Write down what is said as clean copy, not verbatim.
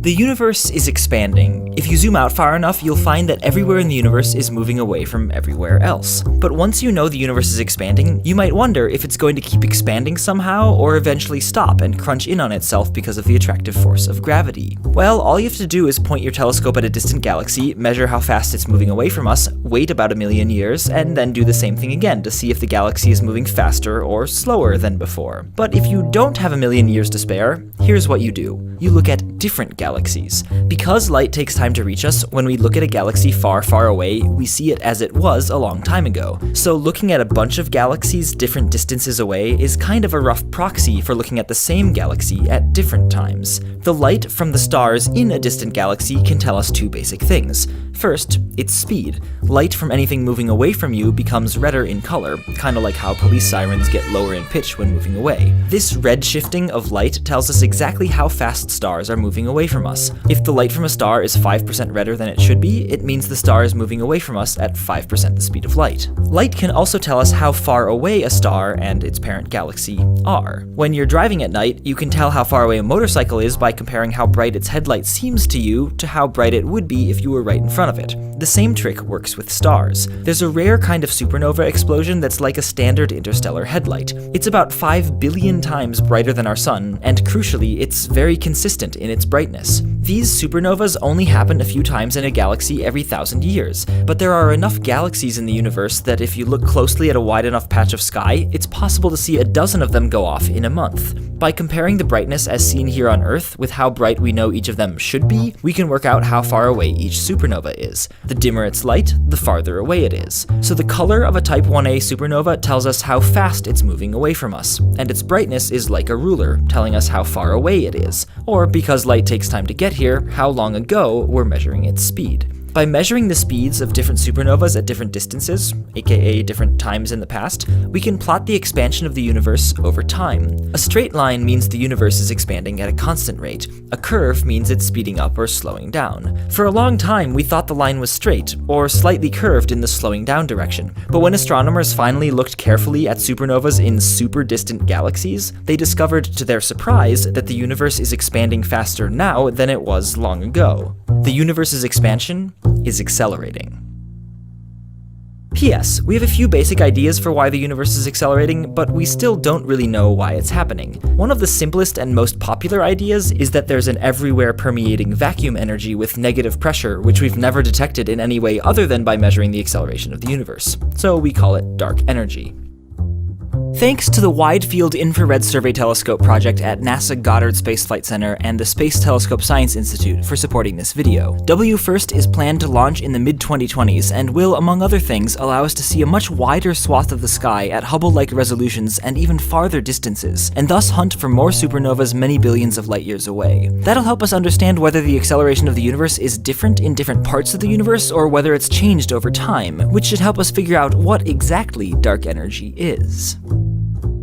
The universe is expanding. If you zoom out far enough, you'll find that everywhere in the universe is moving away from everywhere else. But once you know the universe is expanding, you might wonder if it's going to keep expanding somehow, or eventually stop and crunch in on itself because of the attractive force of gravity. Well, all you have to do is point your telescope at a distant galaxy, measure how fast it's moving away from us, wait about 1 million years, and then do the same thing again to see if the galaxy is moving faster or slower than before. But if you don't have 1 million years to spare, here's what you do. You look at different galaxies. Because light takes time to reach us, when we look at a galaxy far, far away, we see it as it was a long time ago. So looking at a bunch of galaxies different distances away is kind of a rough proxy for looking at the same galaxy at different times. The light from the stars in a distant galaxy can tell us two basic things. First, its speed. Light from anything moving away from you becomes redder in color, kind of like how police sirens get lower in pitch when moving away. This red shifting of light tells us exactly how fast stars are moving away from us. If the light from a star is 5% redder than it should be, it means the star is moving away from us at 5% the speed of light. Light can also tell us how far away a star and its parent galaxy are. When you're driving at night, you can tell how far away a motorcycle is by comparing how bright its headlight seems to you to how bright it would be if you were right in front of it. The same trick works with stars. There's a rare kind of supernova explosion that's like a standard interstellar headlight. It's about 5 billion times brighter than our sun, and crucially, it's very consistent in its brightness. These supernovas only happen a few times in a galaxy every 1,000 years, but there are enough galaxies in the universe that if you look closely at a wide enough patch of sky, it's possible to see a dozen of them go off in a month. By comparing the brightness as seen here on Earth with how bright we know each of them should be, we can work out how far away each supernova is. The dimmer its light, the farther away it is. So the color of a Type 1a supernova tells us how fast it's moving away from us, and its brightness is like a ruler, telling us how far away it is. Or, because light takes time to get here, how long ago we're measuring its speed. By measuring the speeds of different supernovas at different distances, aka different times in the past, we can plot the expansion of the universe over time. A straight line means the universe is expanding at a constant rate. A curve means it's speeding up or slowing down. For a long time, we thought the line was straight, or slightly curved in the slowing down direction. But when astronomers finally looked carefully at supernovas in super distant galaxies, they discovered to their surprise that the universe is expanding faster now than it was long ago. The universe's expansion is accelerating. P.S. We have a few basic ideas for why the universe is accelerating, but we still don't really know why it's happening. One of the simplest and most popular ideas is that there's an everywhere permeating vacuum energy with negative pressure, which we've never detected in any way other than by measuring the acceleration of the universe. So we call it dark energy. Thanks to the Wide Field Infrared Survey Telescope project at NASA Goddard Space Flight Center and the Space Telescope Science Institute for supporting this video. WFIRST is planned to launch in the mid-2020s and will, among other things, allow us to see a much wider swath of the sky at Hubble-like resolutions and even farther distances, and thus hunt for more supernovas many billions of light years away. That'll help us understand whether the acceleration of the universe is different in different parts of the universe or whether it's changed over time, which should help us figure out what exactly dark energy is.